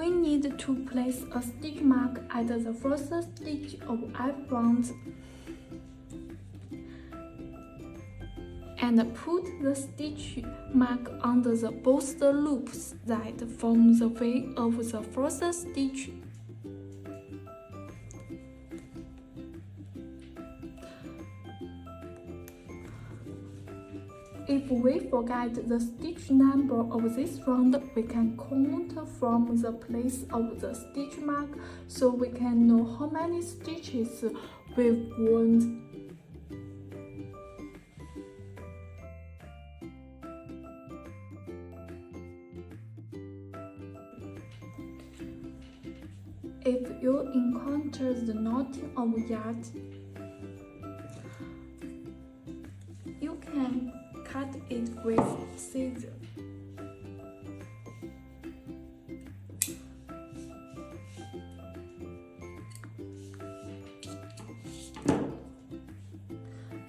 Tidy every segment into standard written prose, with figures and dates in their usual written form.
We need to place a stitch mark at the first stitch of every round and put the stitch mark under both the loops that form the V of the first stitch. If we forget the stitch number of this round, we can count from the place of the stitch mark so we can know how many stitches we've worn. If you encounter the knotting of yarn, you can cut it with scissors.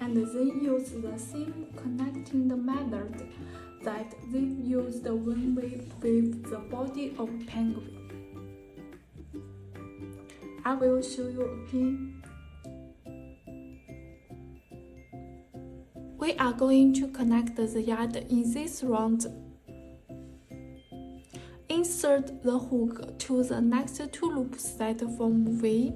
And then use the same connecting method that they've used when we weave the body of penguin. I will show you again. We are going to connect the yarn in this round. Insert the hook to the next two loops that form V.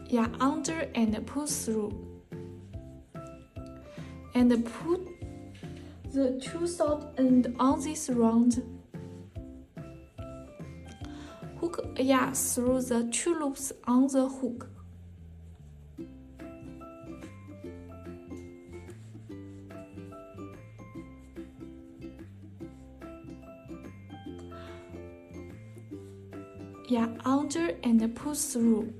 Yarn under and pull through. And put the two short ends on this round. Hook yarn through the two loops on the hook. Yarn under and pull through.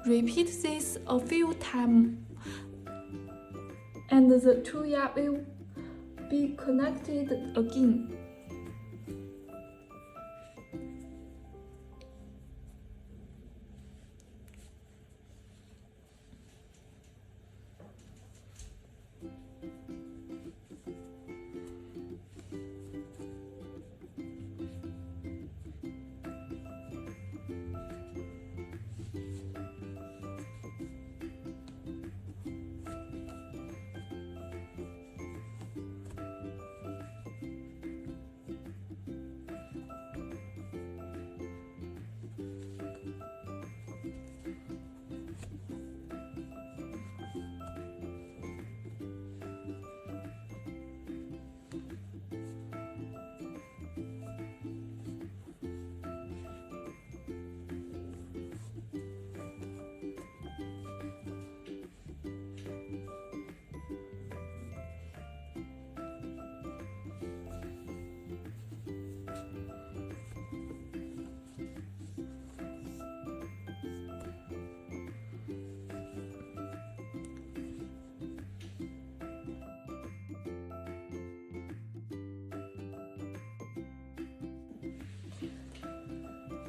Repeat this a few times. And the two yarn will be connected again.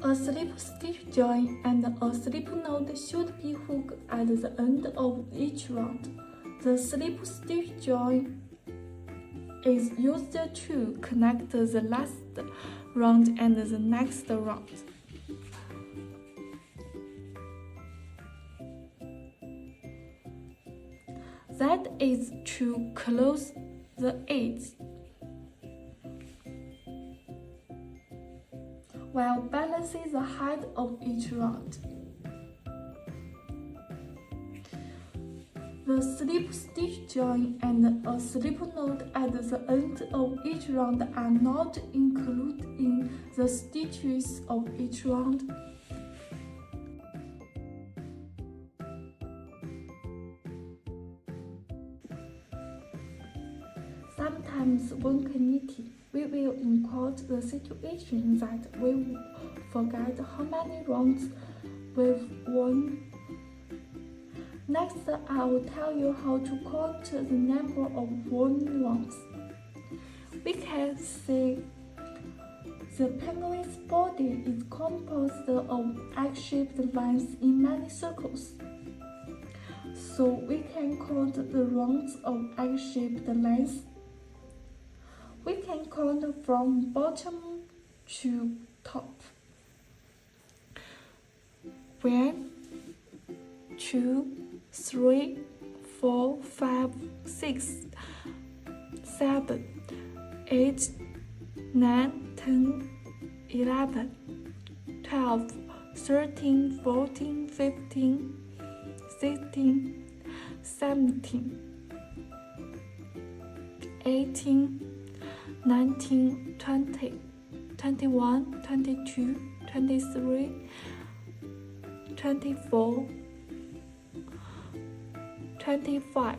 A slip stitch join and a slip knot should be hooked at the end of each round. The slip stitch join is used to connect the last round and the next round. That is to close the edge, while balancing the height of each round. The slip stitch join and a slip knot at the end of each round are not included in the stitches of each round. Sometimes when knitting, we will encounter the situation that we forget how many rounds we've worn. Next, I will tell you how to count the number of worn rounds. We can see the penguin's body is composed of egg-shaped lines in many circles. so we can count the rounds of egg-shaped lines. We can count from bottom to top. 1, 2, 3, 4, 5, 6, 7, 8, 9, 10, 11, 12, 13, 14, 15, 16, 17, 18, 19, 20, 21, 22, 23, 24, 25,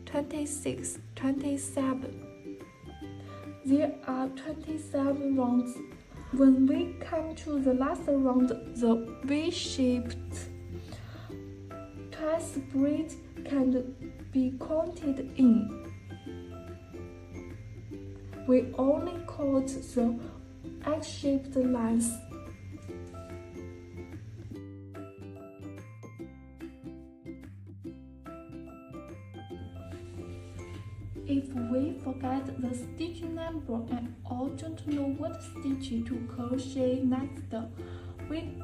26, 27. There are 27 rounds. When we come to the last round, the V-shaped tri-split can be counted in. We only count the egg-shaped lines. If we forget the stitch number and or don't know what stitch to crochet next, we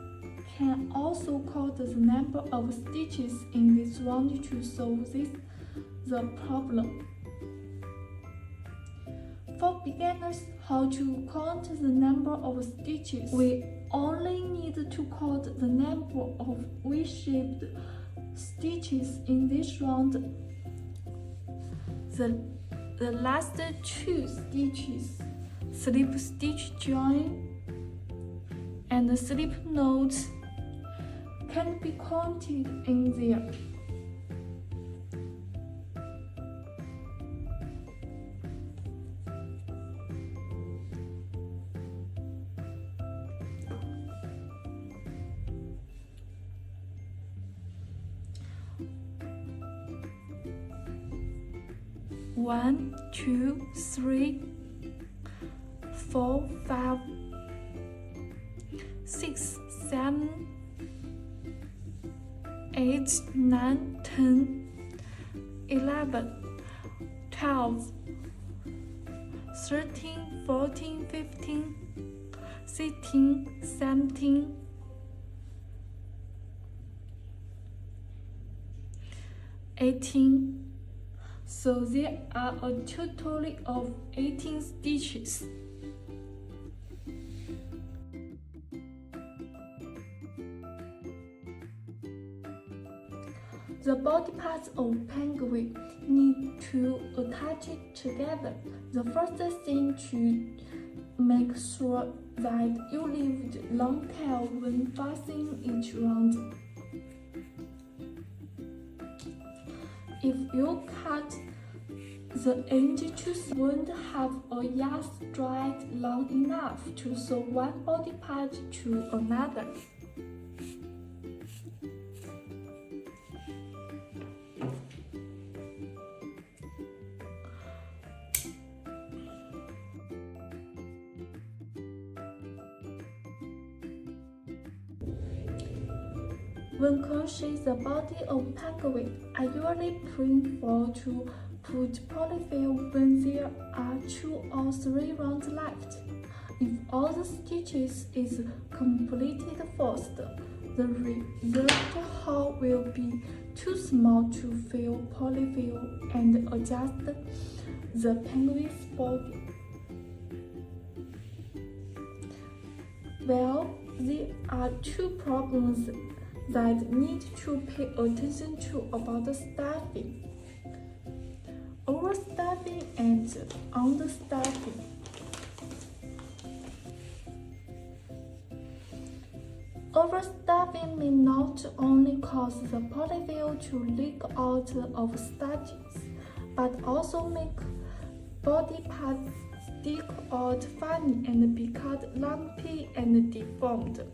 can also count the number of stitches in this round to solve the problem. For beginners, how to count the number of stitches? We only need to count the number of V-shaped stitches in this round. The last 2 stitches, slip stitch join and slip knot, can be counted in there. One, 2, 3, 4, 5, 6, 7, 8, 9, 10, 11, 12, 13, 14, 15, 16, 17, 18. So there are a total of 18 stitches. The body parts of penguin need to attach it together. The first thing to make sure that you leave long tail when fastening each round. If you cut the end you won't have a yarn straight long enough to sew one body part to another. When crocheting the body of penguin, I usually prefer to put polyfill when there are 2 or 3 rounds left. If all the stitches is completed first, the reserved hole will be too small to fill polyfill and adjust the penguin's body. Well, there are 2 problems that need to pay attention to about the stuffing: overstuffing and understuffing. Overstuffing may not only cause the polyfill to leak out of stitches, but also make body parts stick out funny and become lumpy and deformed.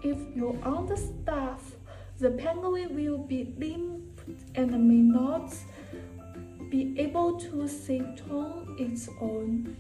If you understuff, the penguin will be limp and may not be able to sit on its own.